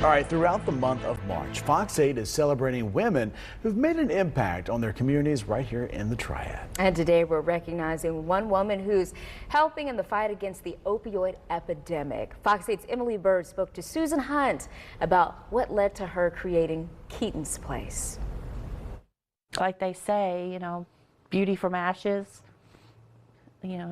All right, throughout the month of March, Fox 8 is celebrating women who've made an impact on their communities right here in the Triad. And today we're recognizing one woman who's helping in the fight against the opioid epidemic. Fox 8's Emily Bird spoke to Susan Hunt about what led to her creating Keaton's Place. Like they say, beauty from ashes,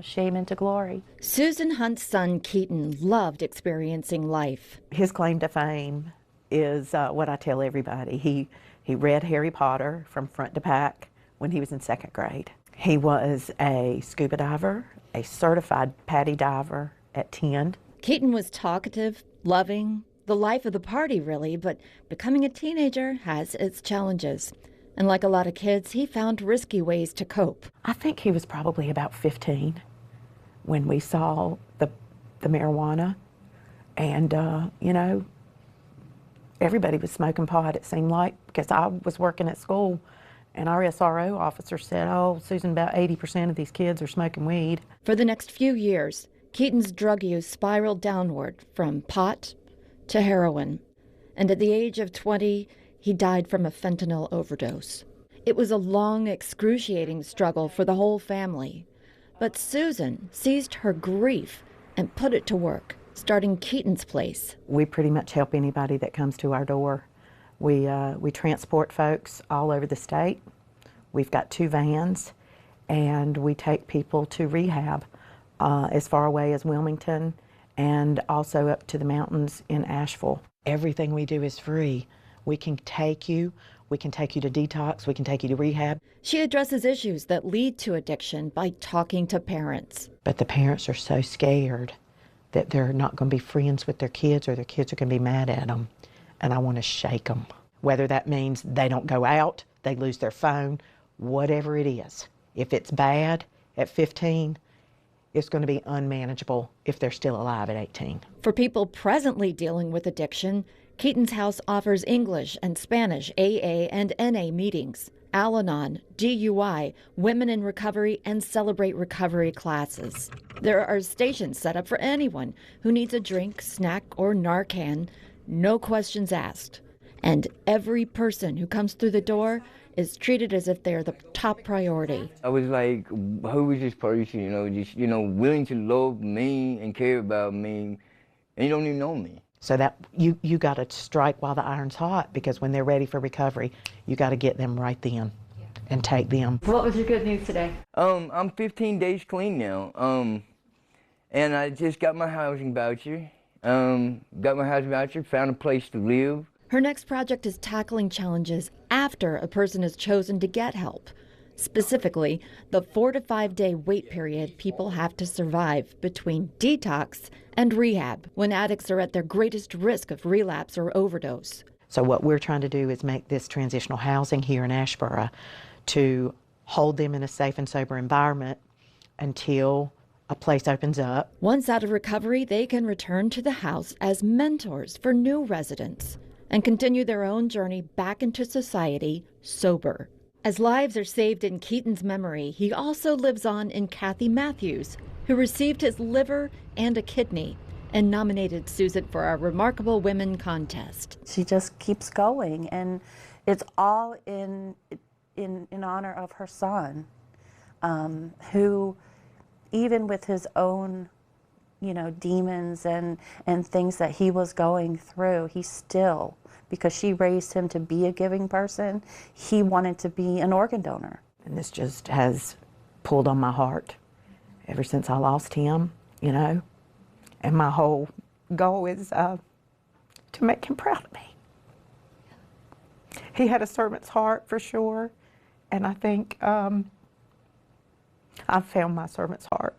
shame into glory. Susan Hunt's son, Keaton, loved experiencing life. His claim to fame is what I tell everybody. He read Harry Potter from front to back when he was in 2nd grade. He was a scuba diver, a certified PADI diver at 10. Keaton was talkative, loving, the life of the party really, but becoming a teenager has its challenges. And like a lot of kids, he found risky ways to cope. I think he was probably about 15 when we saw the marijuana. And, everybody was smoking pot, it seemed like, because I was working at school and our SRO officer said, oh, Susan, about 80% of these kids are smoking weed. For the next few years, Keaton's drug use spiraled downward from pot to heroin. And at the age of 20, he died from a fentanyl overdose. It was a long, excruciating struggle for the whole family. But Susan seized her grief and put it to work, starting Keaton's Place. We pretty much help anybody that comes to our door. We transport folks all over the state. We've got 2 vans, and we take people to rehab as far away as Wilmington and also up to the mountains in Asheville. Everything we do is free. We can take you to detox, we can take you to rehab. She addresses issues that lead to addiction by talking to parents. But the parents are so scared that they're not going to be friends with their kids or their kids are going to be mad at them. And I want to shake them. Whether that means they don't go out, they lose their phone, whatever it is. If it's bad at 15, it's going to be unmanageable if they're still alive at 18. For people presently dealing with addiction, Keaton's House offers English and Spanish AA and NA meetings, Al-Anon, DUI, Women in Recovery, and Celebrate Recovery classes. There are stations set up for anyone who needs a drink, snack, or Narcan, no questions asked. And every person who comes through the door is treated as if they're the top priority. I was like, who is this person, just willing to love me and care about me, and you don't even know me. So that you got to strike while the iron's hot, because when they're ready for recovery, you got to get them right then and take them. What was your good news today? I'm 15 days clean now, and I just got my housing voucher. Found a place to live. Her next project is tackling challenges after a person has chosen to get help. Specifically, the 4 to 5 day wait period people have to survive between detox and rehab, when addicts are at their greatest risk of relapse or overdose. So what we're trying to do is make this transitional housing here in Asheboro to hold them in a safe and sober environment until a place opens up. Once out of recovery, they can return to the house as mentors for new residents and continue their own journey back into society sober. As lives are saved in Keaton's memory, he also lives on in Kathy Matthews, who received his liver and a kidney and nominated Susan for our Remarkable Women contest. She just keeps going, and it's all in honor of her son, who, even with his own, demons and things that he was going through, he still, because she raised him to be a giving person, he wanted to be an organ donor. And this just has pulled on my heart ever since I lost him, and my whole goal is to make him proud of me. He had a servant's heart for sure, and I think I've found my servant's heart.